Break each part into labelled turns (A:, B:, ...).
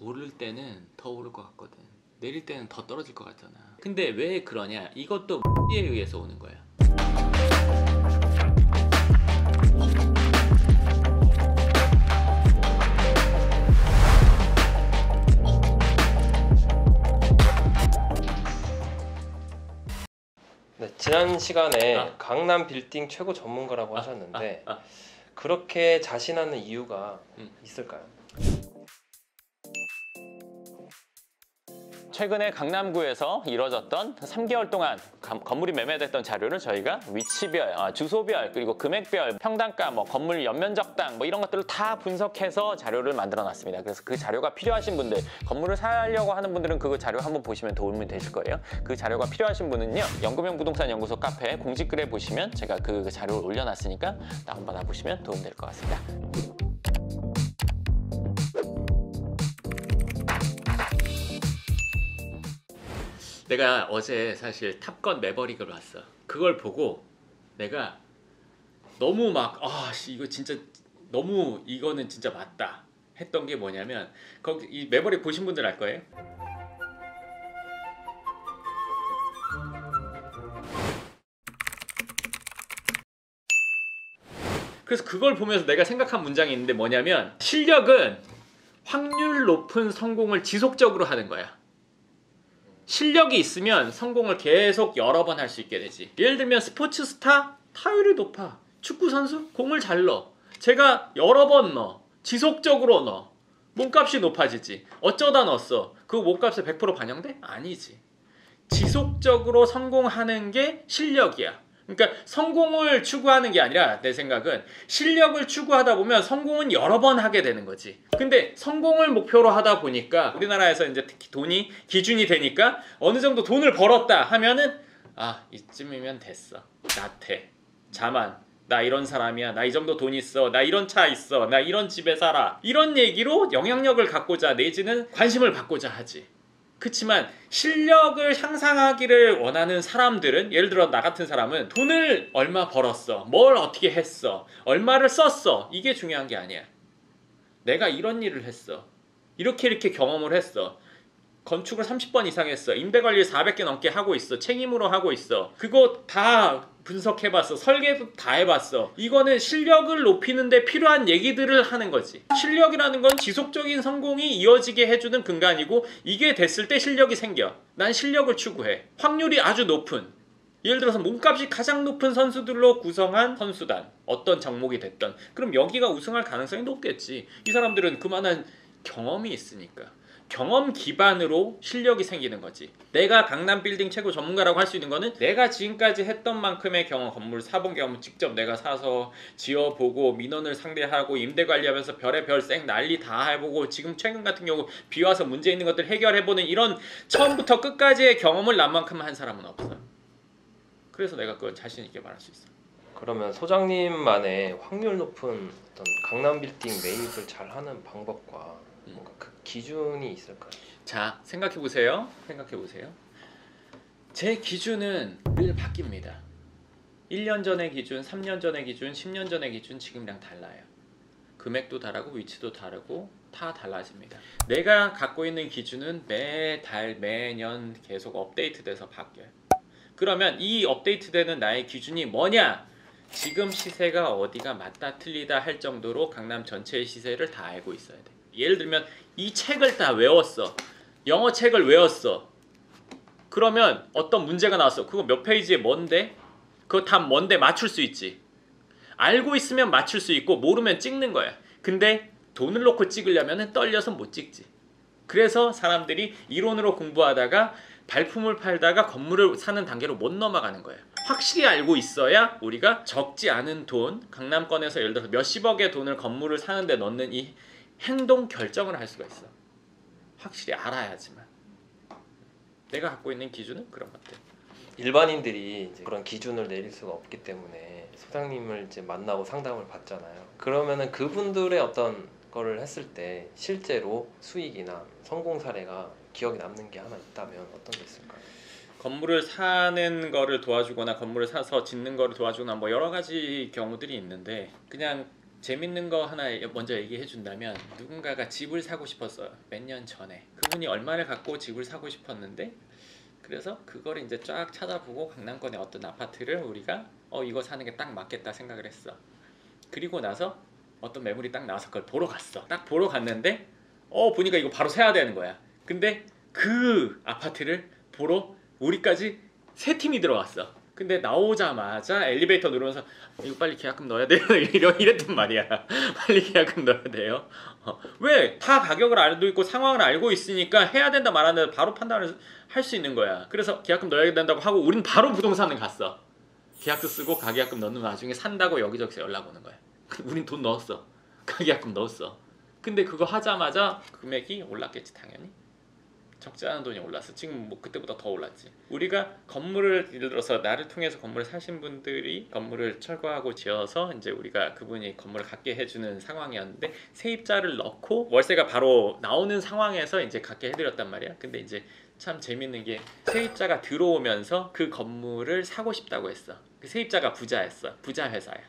A: 오를 때는 더 오를 것 같거든. 내릴 때는 더 떨어질 것 같잖아. 근데 왜 그러냐? 이것도 에 의해서 오는 거야.
B: 네, 지난 시간에 강남 빌딩 최고 전문가라고 하셨는데 그렇게 자신하는 이유가 있을까요?
C: 최근에 강남구에서 이뤄졌던 3개월 동안 건물이 매매됐던 자료를 저희가 위치별, 주소별, 그리고 금액별, 평당가, 건물 연면적당 이런 것들을 다 분석해서 자료를 만들어 놨습니다. 그래서 그 자료가 필요하신 분들, 건물을 사려고 하는 분들은 그 자료 한번 보시면 도움이 되실 거예요. 그 자료가 필요하신 분은요, 연금형 부동산 연구소 카페 공지글에 보시면 제가 그 자료를 올려놨으니까 다운받아 보시면 도움될 것 같습니다.
A: 내가 어제 사실 탑건 매버릭을 봤어. 그걸 보고 내가 너무 이거 진짜 너무 이거는 진짜 맞다 했던 게 뭐냐면, 거기 이 매버릭 보신 분들 알 거예요. 그래서 그걸 보면서 내가 생각한 문장이 있는데 뭐냐면, 실력은 확률 높은 성공을 지속적으로 하는 거야. 실력이 있으면 성공을 계속 여러 번 할 수 있게 되지. 예를 들면 스포츠 스타, 타율이 높아. 축구 선수, 공을 잘 넣어. 제가 여러 번 넣어. 지속적으로 넣어. 몸값이 높아지지. 어쩌다 넣었어. 그 몸값에 100% 반영돼? 아니지. 지속적으로 성공하는 게 실력이야. 그러니까 성공을 추구하는 게 아니라, 내 생각은 실력을 추구하다 보면 성공은 여러 번 하게 되는 거지. 근데 성공을 목표로 하다 보니까 우리나라에서 이제 특히 돈이 기준이 되니까 어느 정도 돈을 벌었다 하면은 이쯤이면 됐어. 나태. 자만. 나 이런 사람이야. 나 이 정도 돈 있어. 나 이런 차 있어. 나 이런 집에 살아. 이런 얘기로 영향력을 갖고자, 내지는 관심을 받고자 하지. 그렇지만 실력을 향상하기를 원하는 사람들은, 예를 들어 나 같은 사람은 돈을 얼마 벌었어, 뭘 어떻게 했어, 얼마를 썼어, 이게 중요한 게 아니야. 내가 이런 일을 했어, 이렇게 경험을 했어, 건축을 30번 이상 했어, 임대관리를 400개 넘게 하고 있어, 책임으로 하고 있어, 그거 다 분석해봤어, 설계도 다 해봤어. 이거는 실력을 높이는 데 필요한 얘기들을 하는 거지. 실력이라는 건 지속적인 성공이 이어지게 해주는 근간이고, 이게 됐을 때 실력이 생겨. 난 실력을 추구해. 확률이 아주 높은, 예를 들어서 몸값이 가장 높은 선수들로 구성한 선수단, 어떤 종목이 됐던, 그럼 여기가 우승할 가능성이 높겠지. 이 사람들은 그만한 경험이 있으니까. 경험 기반으로 실력이 생기는 거지. 내가 강남 빌딩 최고 전문가라고 할 수 있는 거는, 내가 지금까지 했던 만큼의 경험, 건물 사본 경험, 직접 내가 사서 지어보고 민원을 상대하고 임대 관리하면서 별의 별 쌩 난리 다 해보고, 지금 최근 같은 경우 비 와서 문제 있는 것들 해결해보는 이런 처음부터 끝까지의 경험을 남만큼 한 사람은 없어. 그래서 내가 그걸 자신 있게 말할 수 있어.
B: 그러면 소장님만의 확률 높은 어떤 강남 빌딩 매입을 잘 하는 방법과 뭔가 그 기준이 있을까요?
A: 자, 생각해보세요. 제 기준은 늘 바뀝니다. 1년 전의 기준, 3년 전의 기준, 10년 전의 기준, 지금이랑 달라요. 금액도 다르고 위치도 다르고 다 달라집니다. 내가 갖고 있는 기준은 매달, 매년 계속 업데이트돼서 바뀌어요. 그러면 이 업데이트되는 나의 기준이 뭐냐? 지금 시세가 어디가 맞다 틀리다 할 정도로 강남 전체의 시세를 다 알고 있어야 돼. 예를 들면 이 책을 다 외웠어. 영어 책을 외웠어. 그러면 어떤 문제가 나왔어. 그거 몇 페이지에 뭔데? 그거 다 뭔데 맞출 수 있지. 알고 있으면 맞출 수 있고, 모르면 찍는 거야. 근데 돈을 놓고 찍으려면 떨려서 못 찍지. 그래서 사람들이 이론으로 공부하다가 발품을 팔다가 건물을 사는 단계로 못 넘어가는 거예요. 확실히 알고 있어야 우리가 적지 않은 돈, 강남권에서 예를 들어서 몇십억의 돈을 건물을 사는데 넣는 이 행동 결정을 할 수가 있어. 확실히 알아야지만. 내가 갖고 있는 기준은 그런 것들.
B: 일반인들이 이제 그런 기준을 내릴 수가 없기 때문에 소장님을 이제 만나고 상담을 받잖아요. 그러면은 그분들의 어떤 거를 했을 때 실제로 수익이나 성공 사례가 기억에 남는 게 하나 있다면 어떤 게 있을까요?
A: 건물을 사는 거를 도와주거나 건물을 사서 짓는 거를 도와주거나 여러 가지 경우들이 있는데, 그냥 재밌는 거 하나 먼저 얘기해 준다면 누군가가 집을 사고 싶었어요. 몇 년 전에. 그분이 얼마를 갖고 집을 사고 싶었는데 그래서 그걸 이제 쫙 찾아보고 강남권의 어떤 아파트를 우리가 이거 사는 게 딱 맞겠다 생각을 했어. 그리고 나서 어떤 매물이 딱 나와서 그걸 보러 갔어. 딱 보러 갔는데 보니까 이거 바로 사야 되는 거야. 근데 그 아파트를 보러 우리까지 3팀이 들어갔어. 근데 나오자마자 엘리베이터 누르면서 이거 빨리 계약금 넣어야 돼요. 이랬단 말이야. 빨리 계약금 넣어야 돼요. 왜? 다 가격을 알고 있고 상황을 알고 있으니까 해야 된다 말한다 바로 판단을 할 수 있는 거야. 그래서 계약금 넣어야 된다고 하고 우린 바로 부동산을 갔어. 계약서 쓰고 가계약금 넣는 와중에 산다고 여기저기서 연락 오는 거야. 우린 돈 넣었어. 가계약금 넣었어. 근데 그거 하자마자 금액이 올랐겠지 당연히. 적지 않은 돈이 올랐어. 지금 뭐 그때보다 더 올랐지. 우리가 건물을 예를 들어서 나를 통해서 건물을 사신 분들이 건물을 철거하고 지어서 이제 우리가 그분이 건물을 갖게 해주는 상황이었는데 세입자를 넣고 월세가 바로 나오는 상황에서 이제 갖게 해드렸단 말이야. 근데 이제 참 재밌는 게 세입자가 들어오면서 그 건물을 사고 싶다고 했어. 그 세입자가 부자였어. 부자 회사야.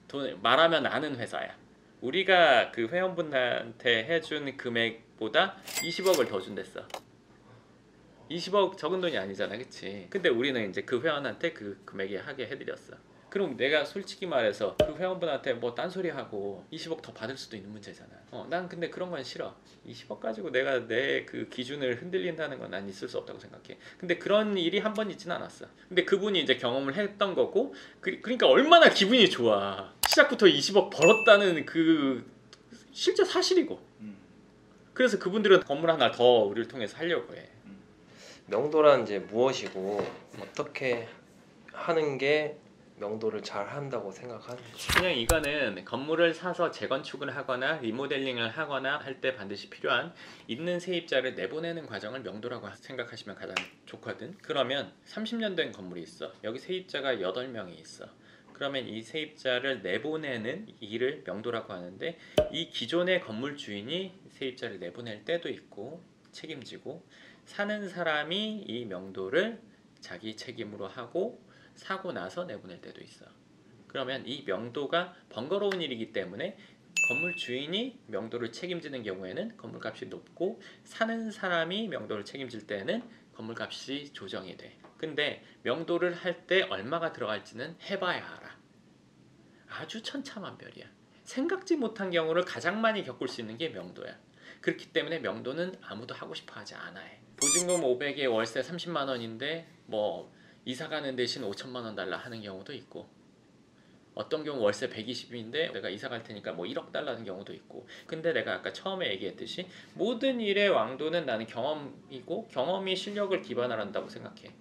A: 돈 말하면 아는 회사야. 우리가 그 회원분한테 해준 금액보다 20억을 더 준댔어. 20억 적은 돈이 아니잖아, 그치? 근데 우리는 이제 그 회원한테 그 금액에 하게 해드렸어. 그럼 내가 솔직히 말해서 그 회원분한테 뭐 딴소리 하고 20억 더 받을 수도 있는 문제잖아. 난 근데 그런 건 싫어. 20억 가지고 내가 내 그 기준을 흔들린다는 건 난 있을 수 없다고 생각해. 근데 그런 일이 한 번 있진 않았어. 근데 그분이 이제 경험을 했던 거고, 그러니까 얼마나 기분이 좋아. 시작부터 20억 벌었다는 그 실제 사실이고. 그래서 그분들은 건물 하나 더 우리를 통해서 하려고 해.
B: 명도란 이제 무엇이고 어떻게 하는 게 명도를 잘 한다고 생각하는지.
A: 그냥 이거는 건물을 사서 재건축을 하거나 리모델링을 하거나 할 때 반드시 필요한 있는 세입자를 내보내는 과정을 명도라고 생각하시면 가장 좋거든. 그러면 30년 된 건물이 있어. 여기 세입자가 8명이 있어. 그러면 이 세입자를 내보내는 일을 명도라고 하는데, 이 기존의 건물 주인이 세입자를 내보낼 때도 있고 책임지고, 사는 사람이 이 명도를 자기 책임으로 하고 사고 나서 내보낼 때도 있어. 그러면 이 명도가 번거로운 일이기 때문에 건물 주인이 명도를 책임지는 경우에는 건물값이 높고, 사는 사람이 명도를 책임질 때는 건물값이 조정이 돼. 근데 명도를 할 때 얼마가 들어갈지는 해봐야 알아. 아주 천차만별이야. 생각지 못한 경우를 가장 많이 겪을 수 있는 게 명도야. 그렇기 때문에 명도는 아무도 하고 싶어 하지 않아 해. 보증금 500에 월세 30만 원인데 뭐 이사 가는 대신 5천만 원 달라 하는 경우도 있고, 어떤 경우 월세 120인데 내가 이사 갈 테니까 뭐 1억 달라는 경우도 있고. 근데 내가 아까 처음에 얘기했듯이 모든 일의 왕도는 나는 경험이고, 경험이 실력을 기반을 한다고 생각해.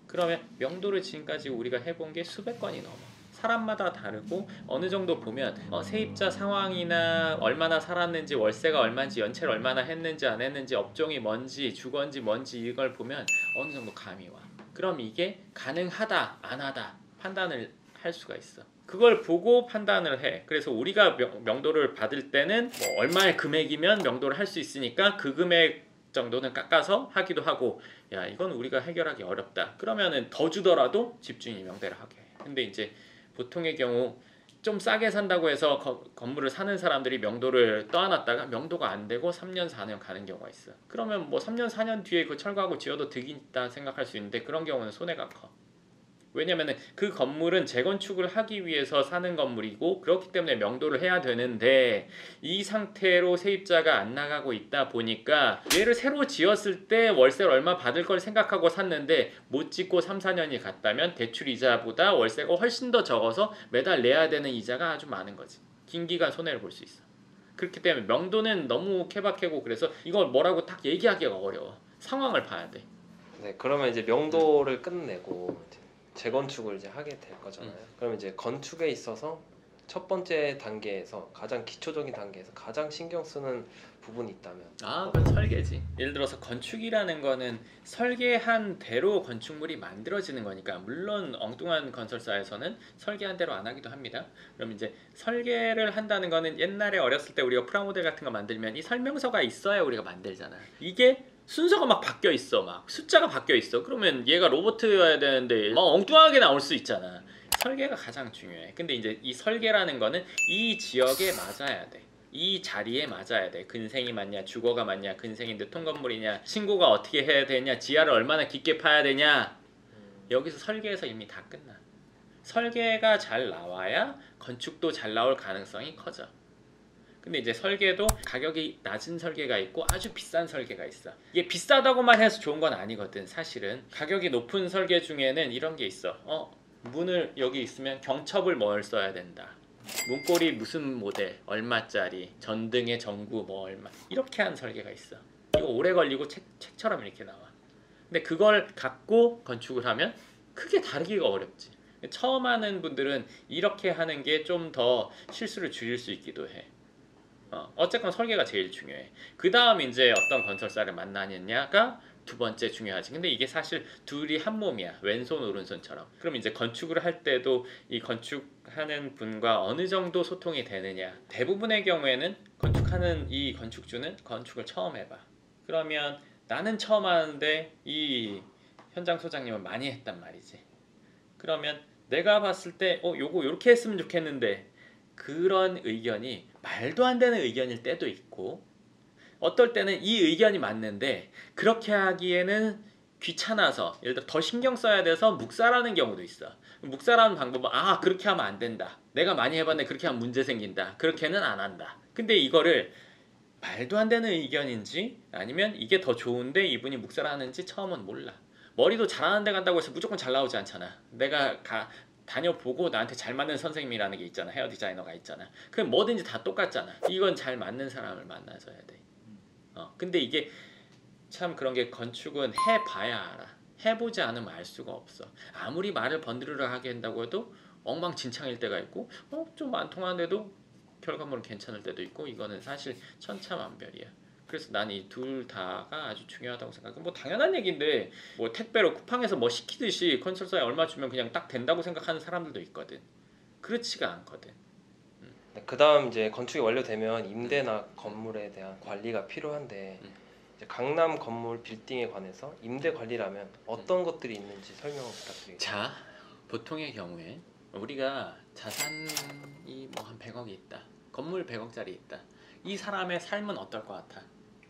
A: 그러면 명도를 지금까지 우리가 해본 게 수백 건이 넘어. 사람마다 다르고 어느 정도 보면 세입자 상황이나 얼마나 살았는지, 월세가 얼마인지, 연체를 얼마나 했는지 안 했는지, 업종이 뭔지, 주거인지 뭔지 이걸 보면 어느 정도 감이 와. 그럼 이게 가능하다 안 하다 판단을 할 수가 있어. 그걸 보고 판단을 해. 그래서 우리가 명도를 받을 때는 뭐 얼마의 금액이면 명도를 할 수 있으니까 그 금액 정도는 깎아서 하기도 하고, 야 이건 우리가 해결하기 어렵다 그러면은 더 주더라도 집주인이 명대로 하게 해. 근데 이제 보통의 경우 좀 싸게 산다고 해서 건물을 사는 사람들이 명도를 떠안았다가 명도가 안 되고 3년 4년 가는 경우가 있어. 그러면 뭐 3년 4년 뒤에 그 철거하고 지어도 득이 있다 생각할 수 있는데, 그런 경우는 손해가 커. 왜냐면은 그 건물은 재건축을 하기 위해서 사는 건물이고, 그렇기 때문에 명도를 해야 되는데 이 상태로 세입자가 안 나가고 있다 보니까 얘를 새로 지었을 때 월세를 얼마 받을 걸 생각하고 샀는데 못 짓고 3, 4년이 갔다면 대출 이자보다 월세가 훨씬 더 적어서 매달 내야 되는 이자가 아주 많은 거지. 긴 기간 손해를 볼 수 있어. 그렇기 때문에 명도는 너무 케바케고, 그래서 이걸 뭐라고 딱 얘기하기가 어려워. 상황을 봐야 돼.
B: 네, 그러면 이제 명도를 끝내고 이제 재건축을 이제 하게 될 거잖아요. 그럼 이제 건축에 있어서 첫 번째 단계에서 가장 기초적인 단계에서 가장 신경 쓰는 부분이 있다면?
A: 그건 설계지. 예를 들어서 건축이라는 거는 설계한 대로 건축물이 만들어지는 거니까, 물론 엉뚱한 건설사에서는 설계한 대로 안 하기도 합니다. 그럼 이제 설계를 한다는 거는 옛날에 어렸을 때 우리가 프라모델 같은 거 만들면 이 설명서가 있어야 우리가 만들잖아. 이게 순서가 막 바뀌어 있어. 막 숫자가 바뀌어 있어. 그러면 얘가 로봇이어야 되는데 막 엉뚱하게 나올 수 있잖아. 설계가 가장 중요해. 근데 이제 이 설계라는 거는 이 지역에 맞아야 돼. 이 자리에 맞아야 돼. 근생이 맞냐, 주거가 맞냐, 근생인데 통건물이냐, 신고가 어떻게 해야 되냐, 지하를 얼마나 깊게 파야 되냐. 여기서 설계에서 이미 다 끝나. 설계가 잘 나와야 건축도 잘 나올 가능성이 커져. 근데 이제 설계도 가격이 낮은 설계가 있고 아주 비싼 설계가 있어. 이게 비싸다고만 해서 좋은 건 아니거든. 사실은 가격이 높은 설계 중에는 이런 게 있어. 문을 여기 있으면 경첩을 뭘 써야 된다. 문고리 무슨 모델 얼마짜리, 전등의 전구 뭐 얼마, 이렇게 한 설계가 있어. 이거 오래 걸리고 책처럼 이렇게 나와. 근데 그걸 갖고 건축을 하면 크게 다르기가 어렵지. 처음 하는 분들은 이렇게 하는 게 좀 더 실수를 줄일 수 있기도 해. 어쨌건 설계가 제일 중요해. 그 다음 이제 어떤 건설사를 만나느냐가 두 번째 중요하지. 근데 이게 사실 둘이 한 몸이야. 왼손 오른손처럼. 그럼 이제 건축을 할 때도 이 건축하는 분과 어느 정도 소통이 되느냐. 대부분의 경우에는 건축하는 이 건축주는 건축을 처음 해봐. 그러면 나는 처음 하는데 이 현장 소장님은 많이 했단 말이지. 그러면 내가 봤을 때 요거 요렇게 했으면 좋겠는데, 그런 의견이 말도 안 되는 의견일 때도 있고, 어떨 때는 이 의견이 맞는데 그렇게 하기에는 귀찮아서, 예를 들어 더 신경 써야 돼서 묵살하는 경우도 있어. 묵살하는 방법은 그렇게 하면 안 된다, 내가 많이 해봤는데 그렇게 하면 문제 생긴다, 그렇게는 안 한다. 근데 이거를 말도 안 되는 의견인지 아니면 이게 더 좋은데 이분이 묵살하는지 처음은 몰라. 머리도 잘하는 데 간다고 해서 무조건 잘 나오지 않잖아. 내가 다녀보고 나한테 잘 맞는 선생님이라는 게 있잖아. 헤어 디자이너가 있잖아. 그럼 뭐든지 다 똑같잖아. 이건 잘 맞는 사람을 만나줘야 돼. 근데 이게 참 그런 게, 건축은 해봐야 알아. 해보지 않으면 알 수가 없어. 아무리 말을 번들으려 하게 한다고 해도 엉망진창일 때가 있고, 좀 안 통하는데도 결과물은 괜찮을 때도 있고, 이거는 사실 천차만별이야. 그래서 난 이 둘 다가 아주 중요하다고 생각해. 뭐 당연한 얘기인데, 뭐 택배로 쿠팡에서 뭐 시키듯이 건설사에 얼마 주면 그냥 딱 된다고 생각하는 사람들도 있거든. 그렇지가 않거든.
B: 그 다음 이제 건축이 완료되면 임대나 건물에 대한 관리가 필요한데, 이제 강남 건물 빌딩에 관해서 임대 관리라면 어떤 것들이 있는지 설명 부탁드립니다.
A: 자, 보통의 경우에 우리가 자산이 뭐 한 100억이 있다. 건물 100억짜리 있다. 이 사람의 삶은 어떨 것 같아?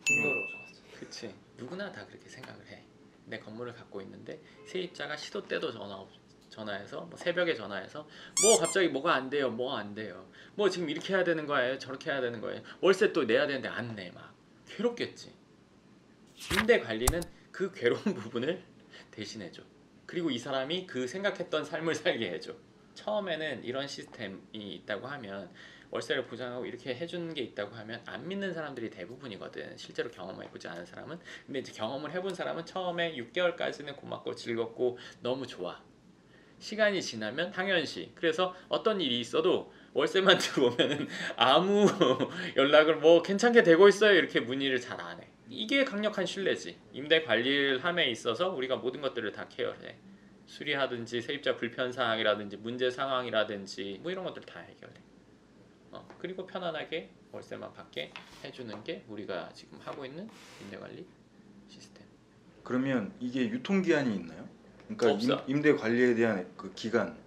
B: 풍요로울 것 같습니다.
A: 그치. 누구나 다 그렇게 생각을 해. 내 건물을 갖고 있는데 세입자가 시도 때도 전화해서 뭐 새벽에 전화해서 뭐 갑자기 뭐가 안 돼요, 뭐 안 돼요, 뭐 지금 이렇게 해야 되는 거예요, 저렇게 해야 되는 거예요, 월세 또 내야 되는데 안 내. 막 괴롭겠지. 임대 관리는 그 괴로운 부분을 대신해줘. 그리고 이 사람이 그 생각했던 삶을 살게 해줘. 처음에는 이런 시스템이 있다고 하면, 월세를 보장하고 이렇게 해주는 게 있다고 하면 안 믿는 사람들이 대부분이거든. 실제로 경험을 해보지 않은 사람은. 근데 이제 경험을 해본 사람은 처음에 6개월까지는 고맙고 즐겁고 너무 좋아. 시간이 지나면 당연시. 그래서 어떤 일이 있어도 월세만 들어오면은 아무 연락을 뭐 괜찮게 되고 있어요 이렇게 문의를 잘 안 해. 이게 강력한 신뢰지. 임대 관리를 함에 있어서 우리가 모든 것들을 다 케어해. 수리하든지 세입자 불편 사항이라든지 문제 상황이라든지 뭐 이런 것들 다 해결해. 그리고 편안하게 월세만 받게 해주는 게 우리가 지금 하고 있는 임대 관리 시스템.
D: 그러면 이게 유통기한이 있나요? 그러니까
A: 없어.
D: 임대 관리에 대한 그 기간.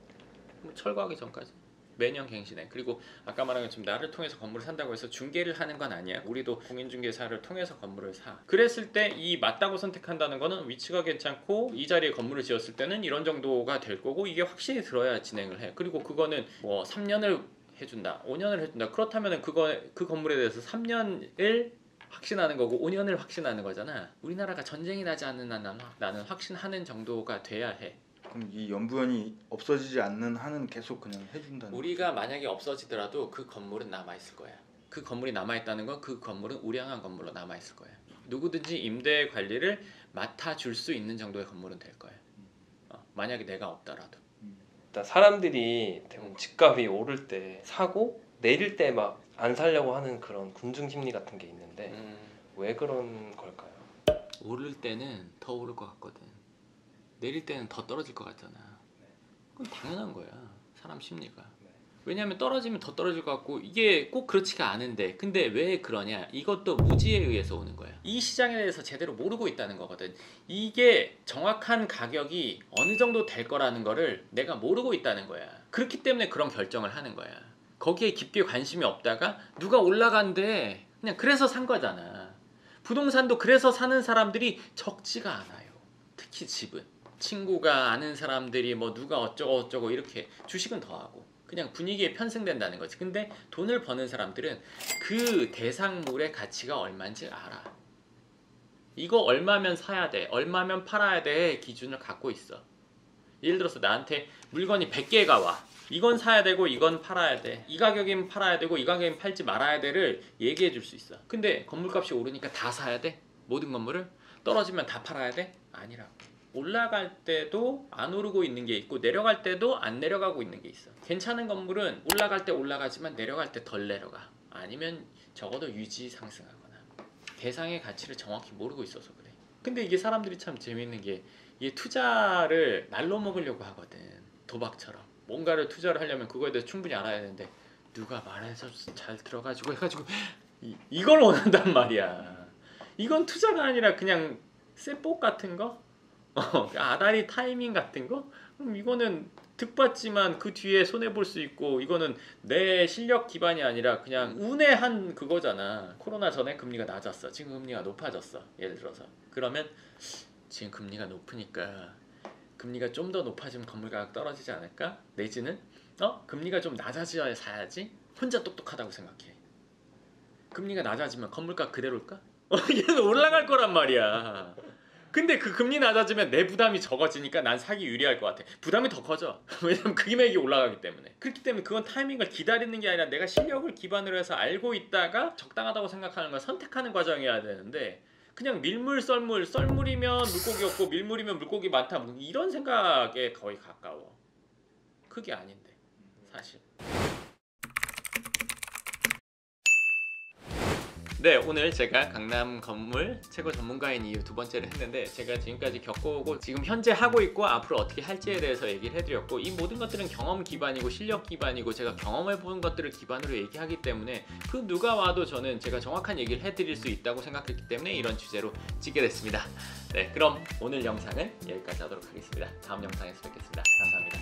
A: 철거하기 전까지 매년 갱신해. 그리고 아까 말한 것처럼 나를 통해서 건물을 산다고 해서 중개를 하는 건 아니야. 우리도 공인중개사를 통해서 건물을 사. 그랬을 때 이 맞다고 선택한다는 거는 위치가 괜찮고 이 자리에 건물을 지었을 때는 이런 정도가 될 거고, 이게 확신이 들어야 진행을 해. 그리고 그거는 뭐 3년을 해준다, 5년을 해준다. 그렇다면 그 건물에 대해서 3년을 확신하는 거고 5년을 확신하는 거잖아. 우리나라가 전쟁이 나지 않는 한 나는 확신하는 정도가 돼야 해.
D: 그럼 이 연부연이 없어지지 않는 한은 계속 그냥 해준다는.
A: 우리가 만약에 없어지더라도 그 건물은 남아있을 거야. 그 건물이 남아있다는 건 그 건물은 우량한 건물로 남아있을 거야. 누구든지 임대 관리를 맡아줄 수 있는 정도의 건물은 될 거야. 만약에 내가 없더라도.
B: 일단 사람들이 대부분 집값이 오를 때 사고 내릴 때 막 안 살려고 하는 그런 군중 심리 같은 게 있는데 왜 그런 걸까요?
A: 오를 때는 더 오를 것 같거든. 내릴 때는 더 떨어질 것 같잖아. 그건 당연한 거야, 사람 심리가. 왜냐하면 떨어지면 더 떨어질 것 같고 이게 꼭 그렇지가 않은데 근데 왜 그러냐? 이것도 무지에 의해서 오는 거야. 이 시장에 대해서 제대로 모르고 있다는 거거든. 이게 정확한 가격이 어느 정도 될 거라는 거를 내가 모르고 있다는 거야. 그렇기 때문에 그런 결정을 하는 거야. 거기에 깊게 관심이 없다가 누가 올라간대 그냥 그래서 산 거잖아. 부동산도 그래서 사는 사람들이 적지가 않아요. 특히 집은 친구가 아는 사람들이 뭐 누가 어쩌고 이렇게 주식은 더 하고 그냥 분위기에 편승된다는 거지. 근데 돈을 버는 사람들은 그 대상물의 가치가 얼마인지 알아. 이거 얼마면 사야 돼, 얼마면 팔아야 돼 기준을 갖고 있어. 예를 들어서 나한테 물건이 100개가 와. 이건 사야 되고 이건 팔아야 돼. 이 가격이면 팔아야 되고 이 가격이면 팔지 말아야 돼를 얘기해 줄 수 있어. 근데 건물값이 오르니까 다 사야 돼? 모든 건물을? 떨어지면 다 팔아야 돼? 아니라고. 올라갈 때도 안 오르고 있는 게 있고 내려갈 때도 안 내려가고 있는 게 있어. 괜찮은 건물은 올라갈 때 올라가지만 내려갈 때 덜 내려가. 아니면 적어도 유지 상승하거나. 대상의 가치를 정확히 모르고 있어서 그래. 근데 이게 사람들이 참 재밌는 게 이게 투자를 날로 먹으려고 하거든. 도박처럼. 뭔가를 투자를 하려면 그거에 대해서 충분히 알아야 되는데 누가 말해서 잘 들어가지고 해가지고 이걸 원한단 말이야. 이건 투자가 아니라 그냥 쇠복 같은 거? 아다리 타이밍 같은 거? 그럼 이거는 득받지만 그 뒤에 손해볼 수 있고 이거는 내 실력 기반이 아니라 그냥 운의 한 그거잖아. 코로나 전에 금리가 낮았어. 지금 금리가 높아졌어. 예를 들어서. 그러면 지금 금리가 높으니까 금리가 좀 더 높아지면 건물 가격 떨어지지 않을까? 내지는 금리가 좀 낮아져야 사야지? 혼자 똑똑하다고 생각해. 금리가 낮아지면 건물가 그대로일까? 얘는 올라갈 거란 말이야. 근데 그 금리 낮아지면 내 부담이 적어지니까 난 사기 유리할 것 같아. 부담이 더 커져. 왜냐면 그 금액이 올라가기 때문에. 그렇기 때문에 그건 타이밍을 기다리는 게 아니라 내가 실력을 기반으로 해서 알고 있다가 적당하다고 생각하는 걸 선택하는 과정이어야 되는데 그냥 밀물 썰물, 썰물이면 물고기 없고 밀물이면 물고기 많다 뭐 이런 생각에 거의 가까워. 그게 아닌데 사실. 네, 오늘 제가 강남 건물 최고 전문가인 이유 두 번째를 했는데 제가 지금까지 겪어오고 지금 현재 하고 있고 앞으로 어떻게 할지에 대해서 얘기를 해드렸고 이 모든 것들은 경험 기반이고 실력 기반이고 제가 경험해본 것들을 기반으로 얘기하기 때문에 그 누가 와도 저는 제가 정확한 얘기를 해드릴 수 있다고 생각했기 때문에 이런 주제로 찍게 됐습니다. 네, 그럼 오늘 영상은 여기까지 하도록 하겠습니다. 다음 영상에서 뵙겠습니다. 감사합니다.